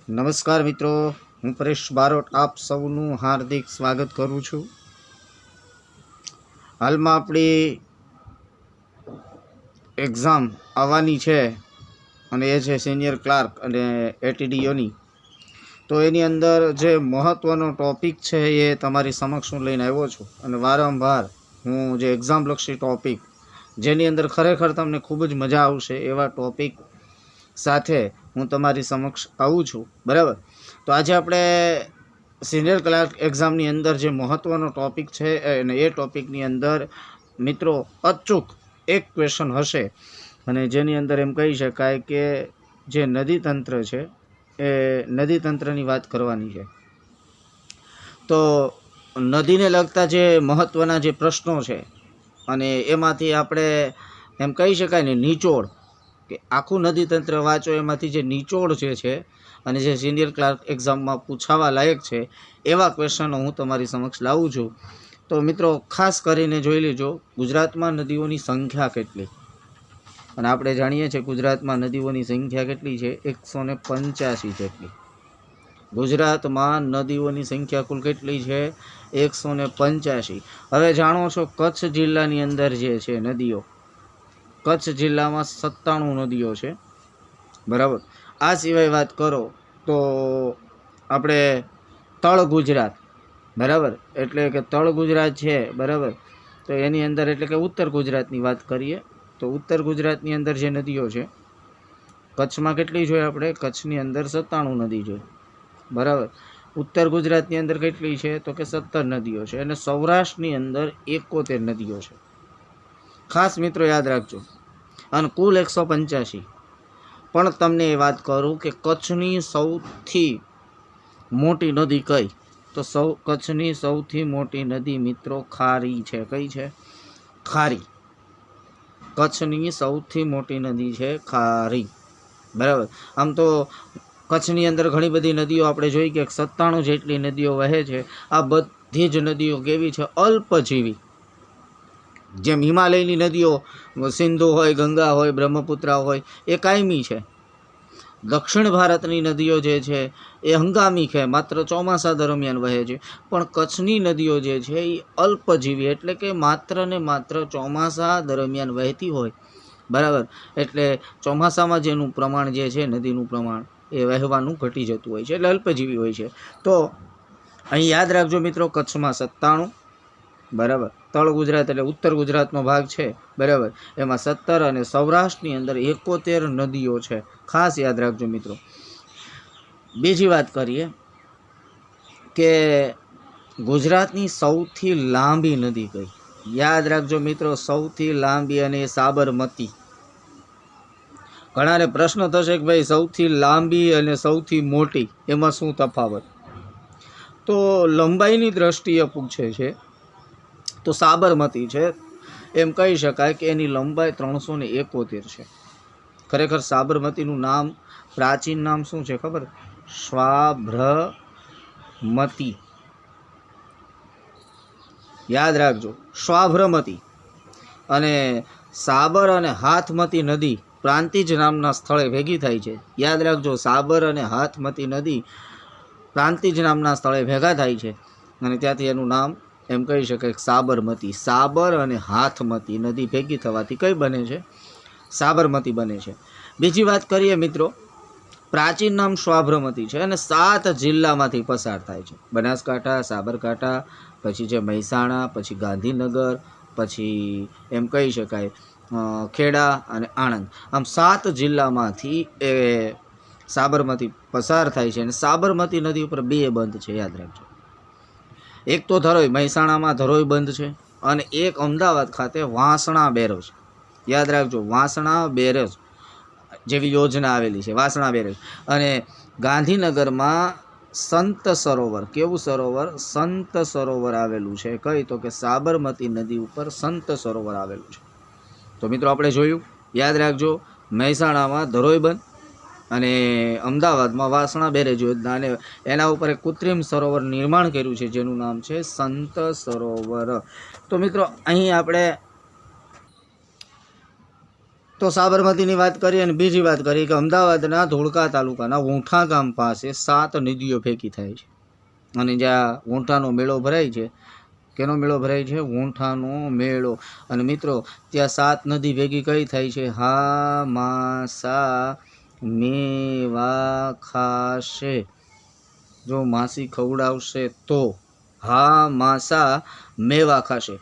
નમસ્કાર મિત્રો, હું પરેશ બારોટ આપ સૌનું હાર્દિક સ્વાગત કરું છું। હાલમાં આપણી એક્ઝામ આવવાની છે અને એ છે સિનિયર ક્લાર્ક અને એટીડીઓની। તો એની અંદર જે મહત્ત્વનો ટૉપિક છે એ તમારી સમક્ષ હું લઈને આવ્યો છું અને વારંવાર હું જે એક્ઝામલક્ષી ટૉપિક જેની અંદર ખરેખર તમને ખૂબ જ મજા આવશે એવા ટૉપિક સાથે હું તમારી સમક્ષ આવું છું, બરાબર। તો આજે આપણે સિનિયર ક્લાર્ક એક્ઝામની અંદર જે મહત્ત્વનો ટૉપિક છે અને એ ટૉપિકની અંદર મિત્રો અચૂક એક ક્વેશ્ચન હશે અને જેની અંદર એમ કહી શકાય કે જે નદીતંત્ર છે એ નદીતંત્રની વાત કરવાની છે। તો નદીને લગતા જે મહત્ત્વના જે પ્રશ્નો છે અને એમાંથી આપણે એમ કહી શકાય ને નિચોડ કે આખું નદીતંત્ર વાંચો એમાંથી જે નિચોડ જે છે અને જે સિનિયર ક્લાર્ક એક્ઝામમાં પૂછાવા લાયક છે એવા ક્વેશ્ચનો હું તમારી સમક્ષ લાવું છું। તો મિત્રો ખાસ કરીને જોઈ લેજો, ગુજરાતમાં નદીઓની સંખ્યા કેટલી, અને આપણે જાણીએ છીએ ગુજરાતમાં નદીઓની સંખ્યા કેટલી છે, 185 જેટલી। ગુજરાતમાં નદીઓની સંખ્યા કુલ કેટલી છે? 185। હવે જાણો છો કચ્છ જિલ્લાની અંદર જે છે નદીઓ, કચ્છ જિલ્લામાં 97 નદીઓ છે, બરાબર। આ સિવાય વાત કરો તો આપણે તળ ગુજરાત, બરાબર, એટલે કે તળ ગુજરાત છે, બરાબર, તો એની અંદર એટલે કે ઉત્તર ગુજરાતની વાત કરીએ તો ઉત્તર ગુજરાતની અંદર જે નદીઓ છે, કચ્છમાં કેટલી જોઈએ આપણે? કચ્છની અંદર 97 નદી જોઈએ, બરાબર। ઉત્તર ગુજરાતની અંદર કેટલી છે? તો કે 17 નદીઓ છે અને સૌરાષ્ટ્રની અંદર 71 નદીઓ છે। ખાસ મિત્રો યાદ રાખજો, અને કુલ 185। પણ તમને એ વાત કરું કે કચ્છની સૌથી મોટી નદી કઈ? તો કચ્છની સૌથી મોટી નદી મિત્રો ખારી છે। કઈ છે? ખારી। કચ્છની સૌથી મોટી નદી છે ખારી, બરાબર। આમ તો કચ્છની અંદર ઘણી બધી નદીઓ આપણે જોઈ કે 97 જેટલી નદીઓ વહે છે। આ બધી જ નદીઓ કેવી છે? અલ્પજીવી। જેમ હિમાલયની નદીઓ સિંધુ હોય, ગંગા હોય, બ્રહ્મપુત્રા હોય એ કાયમી છે। દક્ષિણ ભારતની નદીઓ જે છે એ હંગામી છે, માત્ર ચોમાસા દરમિયાન વહે છે। પણ કચ્છની નદીઓ જે છે એ અલ્પજીવી, એટલે કે માત્ર ને માત્ર ચોમાસા દરમિયાન વહેતી હોય, બરાબર। એટલે ચોમાસામાં જેનું પ્રમાણ જે છે નદીનું પ્રમાણ એ વહેવાનું ઘટી જતું હોય છે, એટલે અલ્પજીવી હોય છે। તો અહીં યાદ રાખજો મિત્રો, કચ્છમાં 97, બરાબર, તળ ગુજરાત એટલે ઉત્તર ગુજરાતનો ભાગ છે, બરાબર, એમાં 17 અને સૌરાષ્ટ્રની અંદર 71 નદીઓ છે। ખાસ યાદ રાખજો મિત્રો। બીજી વાત કરીએ કે ગુજરાતની સૌથી લાંબી નદી કઈ? યાદ રાખજો મિત્રો, સૌથી લાંબી અને સાબરમતી। ઘણાને પ્રશ્ન થશે કે ભાઈ સૌથી લાંબી અને સૌથી મોટી એમાં શું તફાવત? તો લંબાઈની દ્રષ્ટિએ પૂછે છે તો સાબરમતી છે, એમ કહી શકાય કે એની લંબાઈ 371 છે। ખરેખર સાબરમતીનું નામ, પ્રાચીન નામ શું છે ખબર? સ્વાભ્રમતી। યાદ રાખજો, સ્વાભ્રમતી। અને સાબર અને હાથમતી નદી પ્રાંતિજ નામના સ્થળે ભેગી થાય છે। યાદ રાખજો, સાબર અને હાથમતી નદી પ્રાંતિજ નામના સ્થળે ભેગા થાય છે અને ત્યાંથી એનું નામ એમ કહી શકાય સાબરમતી। સાબર અને હાથમતી નદી ભેગી થવાથી કઈ બને છે? સાબરમતી બને છે। બીજી વાત કરીએ મિત્રો, પ્રાચીન નામ સ્વાભ્રમતી છે અને 7 જિલ્લામાંથી પસાર થાય છે। બનાસકાંઠા, સાબરકાંઠા, પછી જે મહેસાણા, પછી ગાંધીનગર, પછી એમ કહી શકાય ખેડા અને આણંદ, આમ 7 જિલ્લામાંથી એ સાબરમતી પસાર થાય છે। અને સાબરમતી નદી ઉપર 2 બંધ છે, યાદ રાખજો। એક તો ધરોઈ, મહેસાણામાં ધરોઈ બંધ છે, અને એક અમદાવાદ ખાતે વાસણા બેરેજ। યાદ રાખજો, વાસણા બેરેજ જેવી યોજના આવેલી છે, વાસણા બેરેજ। અને ગાંધીનગરમાં સંત સરોવર, કેવું સરોવર? સંત સરોવર આવેલું છે। કઈ? તો કે સાબરમતી નદી ઉપર સંત સરોવર આવેલું છે। તો મિત્રો આપણે જોયું, યાદ રાખજો, મહેસાણામાં ધરોઈ બંધ અને અમદાવાદમાં વાસણા બેરેજ યોજના, અને એના ઉપર એક કૃત્રિમ સરોવર નિર્માણ કર્યું છે જેનું નામ છે સંત સરોવર। તો મિત્રો અહીં આપણે તો સાબરમતીની વાત કરીએ અને બીજી વાત કરીએ કે અમદાવાદના ધોળકા તાલુકાના વોંઠા ગામ પાસે 7 નદીઓ ભેગી થાય છે અને જ્યાં વોંઠાનો મેળો ભરાય છે, કેનો મેળો ભરાય છે? વોંઠાનો મેળો. અને મિત્રો ત્યાં 7 નદી ભેગી કઈ થાય છે? હા માસા મેવા ખાશે. જો માસી ખવડાવશે તો હા માસા મેવા ખાશે.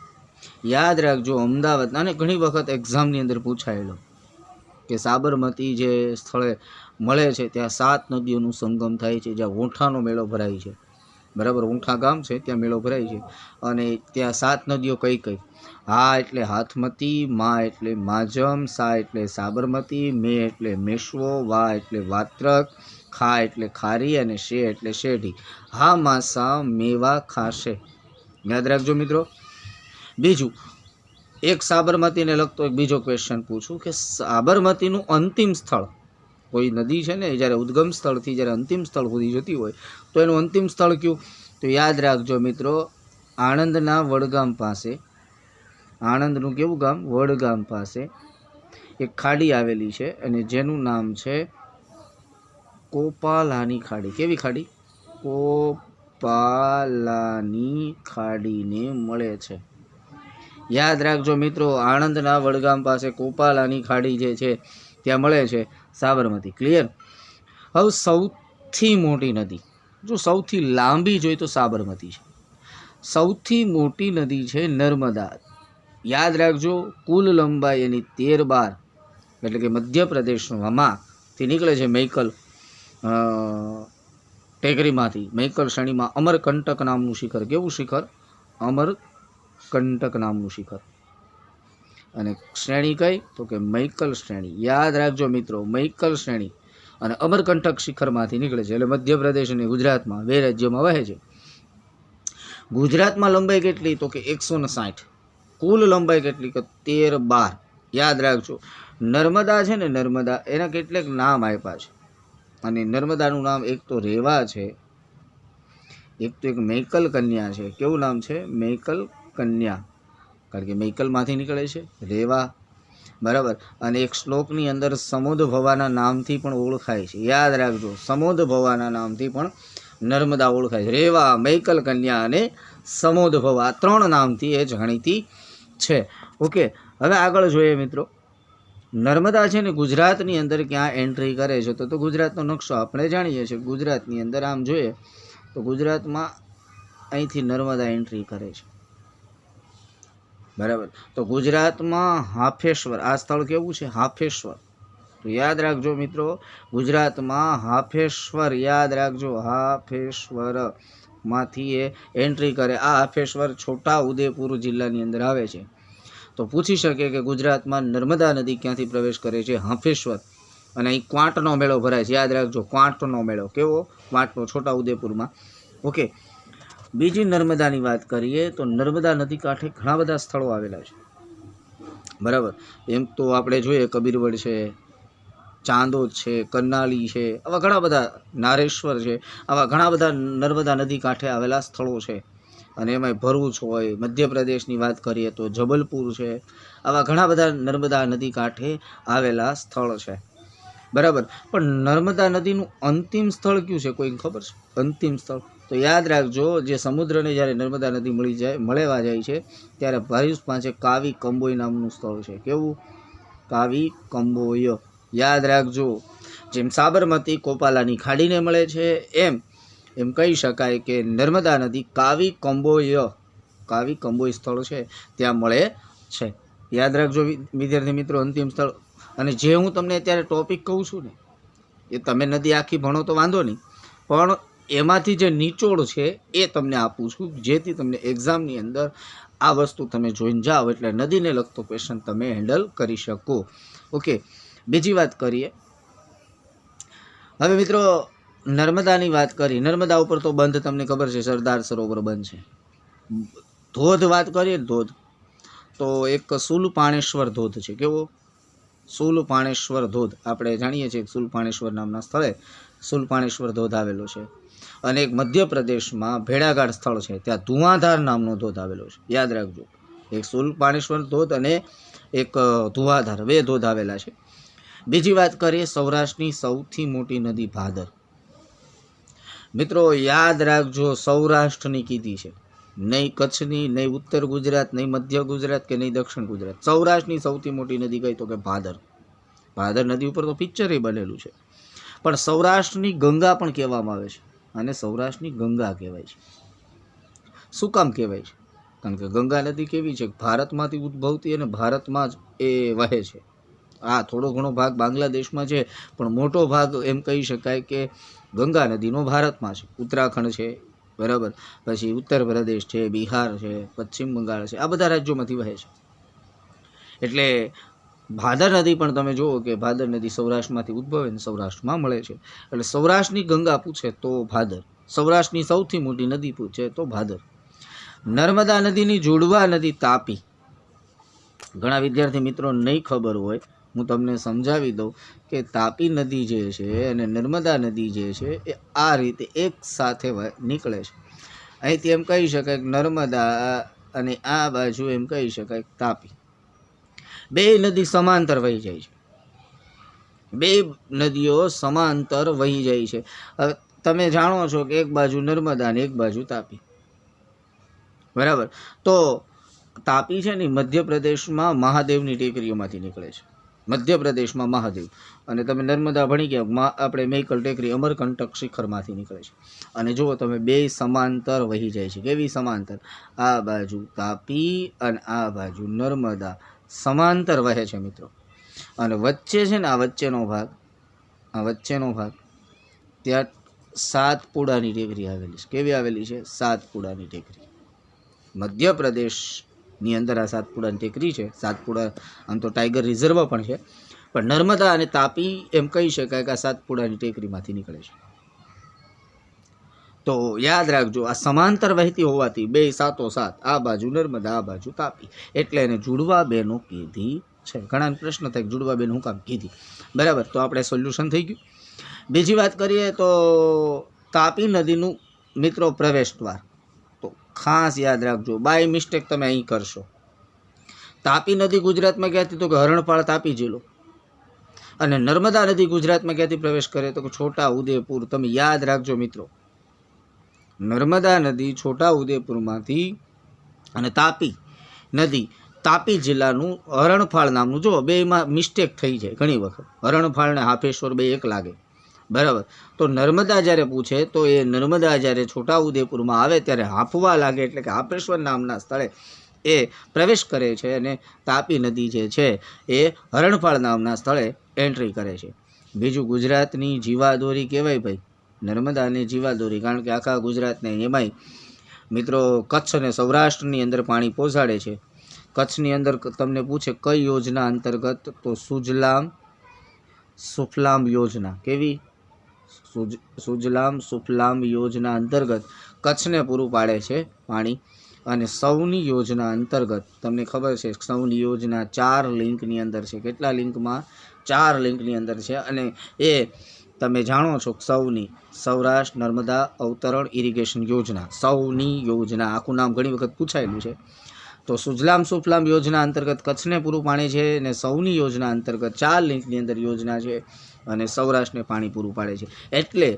યાદ રાખજો અમદાવાદ, અને ઘણી વખત એક્ઝામની અંદર પૂછાયેલો કે સાબરમતી જે સ્થળે મળે છે ત્યાં 7 નદીઓનું સંગમ થાય છે, જ્યાં વોંઠાનો મેળો ભરાય છે. બરાબર, વોંઠા ગામ છે ત્યાં મેળો ભરાય છે અને ત્યાં 7 નદીઓ કઈ કઈ? હા એટલે હાથમતી, મા એટલે માજમ, સા એટલે સાબરમતી, મે એટલે મેશ્વો, વા એટલે વાત્રક, ખા એટલે ખારી અને શે એટલે શેઢી. હા માસા મેવા ખાશે. યાદ રાખજો મિત્રો. બીજું એક સાબરમતીને લગતો એક બીજો ક્વેશ્ચન પૂછું કે સાબરમતીનું અંતિમ સ્થળ, કોઈ નદી છે ને જ્યારે ઉદ્ગમ સ્થળથી જ્યારે અંતિમ સ્થળ સુધી જતી હોય તો એનું અંતિમ સ્થળ કયું? તો યાદ રાખજો મિત્રો, આણંદના વડગામ પાસે, આણંદનું કેવું ગામ? વડગામ પાસે એક ખાડી આવેલી છે અને જેનું નામ છે કોપાલાની ખાડી. કેવી ખાડી? કોપાલાની ખાડીને મળે છે. યાદ રાખજો મિત્રો, આણંદના વડગામ પાસે કોપાલાની ખાડી જે છે ત્યાં મળે છે સાબરમતી. ક્લિયર? હવે સૌથી મોટી નદી, જો સૌથી લાંબી જોઈ તો સાબરમતી છે. સૌથી મોટી નદી છે નર્મદા. યાદ રાખજો, કુલ લંબાઈ એની 13-12, એટલે કે મધ્યપ્રદેશમાંથી નીકળે છે મૈકલ ટેકરીમાંથી, મૈકલ શ્રેણીમાં અમરકંટક નામનું શિખર. કેવું શિખર? અમરકંટક નામનું શિખર. અને શ્રેણી કઈ? તો કે મૈકલ શ્રેણી. યાદ રાખજો મિત્રો, મૈકલ શ્રેણી અને અમરકંટક શિખરમાંથી નીકળે છે, એટલે મધ્યપ્રદેશ અને ગુજરાતમાં 2 રાજ્યોમાં વહે છે. ગુજરાતમાં લંબાઈ કેટલી? તો કે 160. કુલ લંબાઈ કેટલી? કે 13-12. યાદ રાખજો. નર્મદા છે ને, નર્મદા, એના કેટલાક નામ આપ્યા છે અને નર્મદાનું નામ એક તો રેવા છે, એક તો એક મૈકલ કન્યા છે. કેવું નામ છે? મૈકલ કન્યા, કારણ કે મૈકલમાંથી નીકળે છે રેવા. બરાબર. અને એક શ્લોકની અંદર સમોદ ભવાના નામથી પણ ઓળખાય છે. યાદ રાખજો, સમોદ ભવાના નામથી પણ નર્મદા ઓળખાય છે. રેવા, મૈકલ કન્યા અને સમોદ ભવા, 3 નામથી એ જાણીતી છે. ઓકે, હવે આગળ જોઈએ મિત્રો. નર્મદા છે ને ગુજરાતની અંદર ક્યાં એન્ટ્રી કરે છે? તો ગુજરાતનો નકશો આપણે જાણીએ છીએ. ગુજરાતની અંદર આમ જોઈએ તો ગુજરાતમાં અહીંથી નર્મદા એન્ટ્રી કરે છે. બરાબર. તો ગુજરાતમાં હાફેશ્વર, આ સ્થળ કેવું છે? હાફેશ્વર. તો યાદ રાખજો મિત્રો, ગુજરાતમાં હાફેશ્વર, યાદ રાખજો, હાફેશ્વર માંથી એ એન્ટ્રી કરે. આ હાફેશ્વર છોટા ઉદેપુર જિલ્લાની અંદર આવે છે. તો પૂછી શકે કે ગુજરાતમાં નર્મદા નદી ક્યાંથી પ્રવેશ કરે છે? હાફેશ્વર. અને અહીં ક્વાંટનો મેળો ભરાય છે. યાદ રાખજો, ક્વાંટનો મેળો. કેવો? ક્વાંટનો, છોટા ઉદેપુરમાં. ઓકે, બીજી નર્મદાની વાત કરીએ તો નર્મદા નદી કાંઠે ઘણા બધા સ્થળો આવેલા છે. બરાબર. એમ તો આપણે જોઈએ કબીરવડ છે, ચાંદોદ છે, કરનાળી છે, આવા ઘણા બધા, નારેશ્વર છે, આવા ઘણા બધા નર્મદા નદી કાંઠે આવેલા સ્થળો છે. અને એમાંય ભરૂચ હોય, મધ્યપ્રદેશની વાત કરીએ તો જબલપુર છે, આવા ઘણા બધા નર્મદા નદી કાંઠે આવેલા સ્થળ છે. બરાબર. પણ નર્મદા નદીનું અંતિમ સ્થળ કયું છે? કોઈને ખબર છે અંતિમ સ્થળ? તો યાદ રાખજો, જે સમુદ્રને જ્યારે નર્મદા નદી મળવા જાય છે ત્યારે ભરૂચ પાસે કાવી કંબોઈ નામનું સ્થળ છે. કેવું? કાવી કંબોય. યાદ રાખજો, જેમ સાબરમતી કોપાલાની ખાડીને મળે છે એમ કહી શકાય કે નર્મદા નદી કાવી કંબોઈ સ્થળ છે ત્યાં મળે છે. યાદ રાખજો વિદ્યાર્થી મિત્રો, અંતિમ સ્થળ. અને જે હું તમને અત્યારે ટોપિક કહું છું ને, એ તમે નદી આખી ભણો તો વાંધો નહીં, પણ એમાંથી જે નિચોડ છે એ તમને આપું છું, જેથી તમને એક્ઝામની અંદર આ વસ્તુ તમે જોઈને જાઓ એટલે નદીને લગતો ક્વેશ્ચન તમે હેન્ડલ કરી શકો. ઓકે, બીજી વાત કરીએ. હવે મિત્રો નર્મદાની વાત કરી, નર્મદા ઉપર તો બંધ તમને ખબર છે, સરદાર સરોવર બંધ છે. ધોધ વાત કરીએ, ધોધ તો એક સુલપાણેશ્વર ધોધ છે. કેવો? સુલપાણેશ્વર ધોધ. આપણે જાણીએ છીએ સુલપાણેશ્વર નામના સ્થળે સુલપાણેશ્વર ધોધ આવેલો છે. અને એક મધ્યપ્રદેશમાં ભેડાઘાટ સ્થળ છે, ત્યાં ધુઆંધાર નામનો ધોધ આવેલો છે. યાદ રાખજો, એક સુલપાણેશ્વર ધોધ અને એક ધુવાધાર, 2 ધોધ આવેલા છે. બીજી વાત કરીએ સૌરાષ્ટ્રની સૌથી મોટી નદી ભાદર. મિત્રો યાદ રાખજો, સૌરાષ્ટ્રની કીધી છે, નહીં કચ્છની, નહીં ઉત્તર ગુજરાત, નહીં મધ્ય ગુજરાત કે નહીં દક્ષિણ ગુજરાત. સૌરાષ્ટ્રની સૌથી મોટી નદી કઈ તો કે ભાદર. ભાદર નદી ઉપર તો પિક્ચર બનેલું છે. પણ સૌરાષ્ટ્રની ગંગા પણ કહેવામાં આવે છે, અને સૌરાષ્ટ્રની ગંગા કહેવાય છે. શું કામ કહેવાય છે? કારણ કે ગંગા નદી કેવી છે, ભારતમાંથી ઉદ્ભવતી અને ભારતમાં જ એ વહે છે. આ થોડો ઘણો ભાગ બાંગ્લાદેશમાં છે, પણ મોટો ભાગ એમ કહી શકાય કે ગંગા નદીનો ભારતમાં છે. ઉત્તરાખંડ છે, બરાબર, પછી ઉત્તર પ્રદેશ છે, બિહાર છે, પશ્ચિમ બંગાળ છે, આ બધા રાજ્યોમાંથી વહે છે. એટલે ભાદર નદી પણ તમે જુઓ કે ભાદર નદી સૌરાષ્ટ્રમાંથી ઉદ્ભવે ને સૌરાષ્ટ્રમાં મળે છે. એટલે સૌરાષ્ટ્રની ગંગા પૂછે તો ભાદર, સૌરાષ્ટ્રની સૌથી મોટી નદી પૂછે તો ભાદર. નર્મદા નદીની જોડવા નદી તાપી. ઘણા વિદ્યાર્થી મિત્રો નહીં ખબર હોય, હું તમને સમજાવી દઉં કે તાપી નદી જે છે અને નર્મદા નદી જે છે એ આ રીતે એક સાથે નીકળે છે. અહીંથી એમ કહી શકાય કે નર્મદા અને આ બાજુ એમ કહી શકાય તાપી. બે નદી સમાંતર વહી જાય છે, બે નદીઓ સમાંતર વહી જાય છે. હવે તમે જાણો છો કે એક બાજુ નર્મદા અને એક બાજુ તાપી, બરાબર. તો તાપી છે ને મધ્યપ્રદેશમાં મહાદેવની ટેકરીઓમાંથી નીકળે છે, મધ્યપ્રદેશમાં મહાદેવ. અને તમે નર્મદા ભણી ગયા, આપણે મેકલ ટેકરી અમરકંટક શિખરમાંથી નીકળે છે. અને જુઓ તમે, બે સમાંતર વહી જાય છે. કેવી સમાંતર? આ બાજુ તાપી અને આ બાજુ નર્મદા સમાંતર વહે છે મિત્રો. અને વચ્ચે છે ને આ વચ્ચેનો ભાગ, આ વચ્ચેનો ભાગ, ત્યાં સાતપુડાની ટેકરી આવેલી છે. કેવી આવેલી છે? સાતપુડાની ટેકરી. મધ્યપ્રદેશની અંદર આ સાતપુડાની ટેકરી છે. સાતપુડા આમ તો ટાઈગર રિઝર્વ પણ છે, પણ નર્મદા અને તાપી એમ કહી શકાય કે આ સાતપુડાની ટેકરીમાંથી નીકળે છે. તો યાદ રાખજો, આ સમાંતર વહેતી હોવાથી બે સાથોસાથ, આ બાજુ નર્મદા આ બાજુ તાપી, એટલે એને જુડવા બેનો કીધી છે. ઘણા પ્રશ્ન થાય જુડવા બેન હું કામ કીધી, બરાબર. તો આપણે સોલ્યુશન થઈ ગયું. બીજી વાત કરીએ તો તાપી નદીનું મિત્રો પ્રવેશ દ્વાર. તો ખાસ યાદ રાખજો, બાય મિસ્ટેક તમે અહીં કરશો. તાપી નદી ગુજરાતમાં ક્યાંથી? તો કે હરણપાળ તાપી જિલ્લો. અને નર્મદા નદી ગુજરાતમાં ક્યાંથી પ્રવેશ કરે? તો કે છોટા ઉદેપુર. તમે યાદ રાખજો મિત્રો, નર્મદા નદી છોટા ઉદેપુરમાંથી, અને તાપી નદી તાપી જિલ્લાનું હરણફાળ નામનું. જો બેમાં મિસ્ટેક થઈ જાય ઘણી વખત, હરણફાળ ને હાફેશ્વર બે એક લાગે, બરાબર. તો નર્મદા જ્યારે પૂછે તો એ નર્મદા જ્યારે છોટા ઉદેપુરમાં આવે ત્યારે હાફવા લાગે, એટલે કે હાફેશ્વર નામના સ્થળે એ પ્રવેશ કરે છે, અને તાપી નદી જે છે એ હરણફાળ નામના સ્થળે એન્ટ્રી કરે છે. બીજું, ગુજરાતની જીવાદોરી કહેવાય ભાઈ, નર્મદાની જીવાદોરી, કારણ કે આખા ગુજરાતને એમાંય મિત્રો કચ્છ અને સૌરાષ્ટ્રની અંદર પાણી પહોંચાડે છે. કચ્છની અંદર તમને પૂછે કઈ યોજના અંતર્ગત? તો સુજલામ સુફલામ યોજના. કેવી? સુજલામ સુફલામ યોજના અંતર્ગત કચ્છને પૂરું પાડે છે પાણી. અને સૌની યોજના અંતર્ગત તમને ખબર છે, સૌની યોજના 4 લિંકની અંદર છે. કેટલા લિંકમાં? 4 લિંકની અંદર છે. અને એ તમે જાણો છો સૌની, સૌરાષ્ટ્ર નર્મદા અવતરણ ઇરિગેશન યોજના, સૌની યોજના આખું નામ ઘણી વખત પૂછાયેલું છે. તો સુજલામ સુફલામ યોજના અંતર્ગત કચ્છને પૂરું પાણી છે, અને સૌની યોજના અંતર્ગત 4 લિંકની અંદર યોજના છે, અને સૌરાષ્ટ્રને પાણી પૂરું પાડે છે. એટલે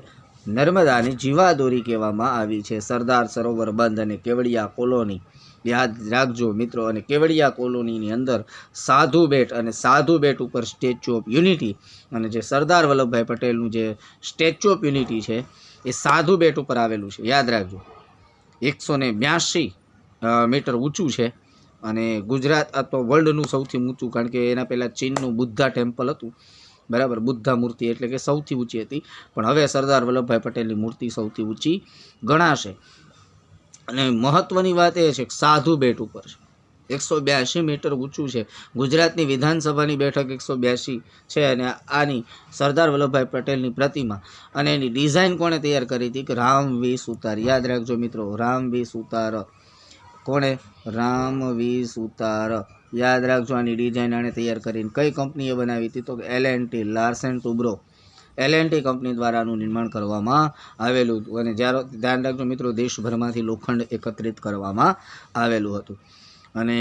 નર્મદાની જીવાદોરી કહેવામાં આવી છે. સરદાર સરોવર બંધ અને કેવડિયા કોલોની યાદ રાખજો મિત્રો. અને કેવડિયા કોલોનીની અંદર સાધુ બેટ, અને સાધુ બેટ ઉપર સ્ટેચ્યુ ઓફ યુનિટી, અને જે સરદાર વલ્લભભાઈ પટેલનું જે સ્ટેચ્યુ ઓફ યુનિટી છે એ સાધુ બેટ ઉપર આવેલું છે. યાદ રાખજો, 182 મીટર ઊંચું છે. અને ગુજરાત આ તો વર્લ્ડનું સૌથી ઊંચું, કારણ કે એના પહેલાં ચીનનું બુદ્ધા ટેમ્પલ હતું, બરાબર. બુદ્ધા મૂર્તિ એટલે કે સૌથી ઊંચી હતી, પણ હવે સરદાર વલ્લભભાઈ પટેલની મૂર્તિ સૌથી ઊંચી ગણાશે. અને મહત્વની વાત એ છે કે સાધુ બેટ ઉપર છે, 182 મીટર ઊંચું છે. ગુજરાતની વિધાનસભાની બેઠક 182 છે, અને આની સરદાર વલ્લભભાઈ પટેલની પ્રતિમા, અને એની ડિઝાઇન કોણે તૈયાર કરી હતી? કે રામ વી સુતાર. યાદ રાખજો મિત્રો, રામ વી સુતાર. કોણે? રામ વી સુતાર. યાદ રાખજો, આની ડિઝાઇન આણે તૈયાર કરીને કઈ કંપનીએ બનાવી હતી? તો L&T, Larsen Toubro, L&T company દ્વારા આનું નિર્માણ કરવામાં આવેલું હતું. અને જ્યારે ધ્યાન રાખજો મિત્રો, દેશભરમાંથી લોખંડ એકત્રિત કરવામાં આવેલું હતું. અને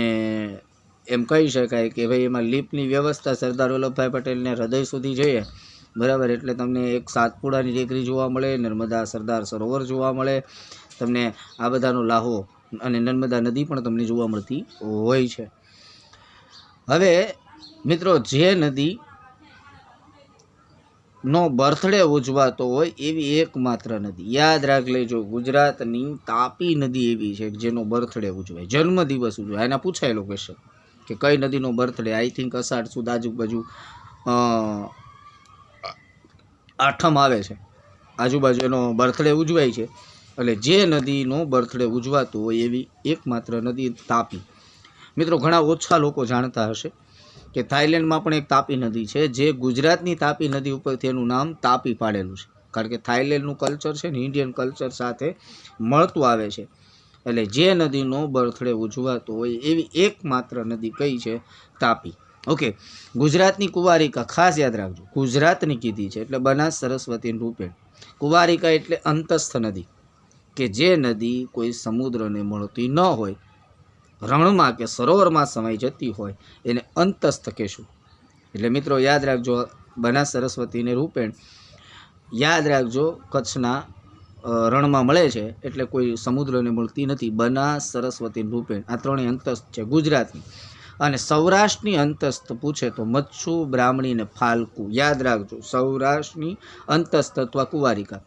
એમ કહી શકાય કે ભાઈ એમાં લિફ્ટની વ્યવસ્થા સરદાર વલ્લભભાઈ પટેલને હૃદય સુધી જોઈએ, બરાબર. એટલે તમને એક સાતપુડાની ટેકરી જોવા મળે, નર્મદા સરદાર સરોવર જોવા મળે, તમને આ બધાનો લાહો અને નર્મદા નદી પણ તમને જોવા મળતી હોય છે. હવે મિત્રો, જે નદી નો બર્થડે ઉજવાતો હોય એવી એકમાત્ર નદી યાદ રાખ લેજો, ગુજરાતની તાપી નદી એવી છે જેનો બર્થડે ઉજવાય, જન્મદિવસ ઉજવાય. એના પૂછાયેલો ક્વેશ્ચન કે કઈ નદીનો બર્થડે, આઈ થિંક અષાઢ સુદ આજુબાજુ આઠમ આવે છે, આજુબાજુ એનો બર્થડે ઉજવાય છે. એટલે જે નદીનો બર્થડે ઉજવાતો હોય એવી એકમાત્ર નદી તાપી. મિત્રો, ઘણા ઓછા લોકો જાણતા હશે કે થાઈલેન્ડમાં પણ એક તાપી નદી છે, જે ગુજરાતની તાપી નદી ઉપરથી એનું નામ તાપી પાડેલું છે. કારણ કે થાઈલેન્ડનું કલ્ચર છે ને ઇન્ડિયન કલ્ચર સાથે મળતું આવે છે. એટલે જે નદીનો બર્થડે ઉજવાતો હોય એવી એકમાત્ર નદી કઈ છે? તાપી. ઓકે. ગુજરાતની કુંવારિકા ખાસ યાદ રાખજો, ગુજરાતની કીધી છે એટલે બનાસ, સરસ્વતી, રૂપેણ. કુંવારિકા એટલે અંતસ્થ નદી, કે જે નદી કોઈ સમુદ્રને મળતી ન હોય, રણમાં કે સરોવરમાં સમાઈ જતી હોય એને અંતસ્થ કહેશું. એટલે મિત્રો યાદ રાખજો, બનાસ, સરસ્વતી ને રૂપેણ યાદ રાખજો, કચ્છના રણમાં મળે છે એટલે કોઈ સમુદ્રને મળતી નથી. બનાસ, સરસ્વતી, રૂપેણ આ ત્રણેય અંતસ્થ છે ગુજરાતની. અને સૌરાષ્ટ્રની અંતસ્થ પૂછે તો મચ્છુ, બ્રાહ્મણી ને ફાલ્ગુ. યાદ રાખજો, સૌરાષ્ટ્રની અંતસ્થ અથવા કુંવારિકા.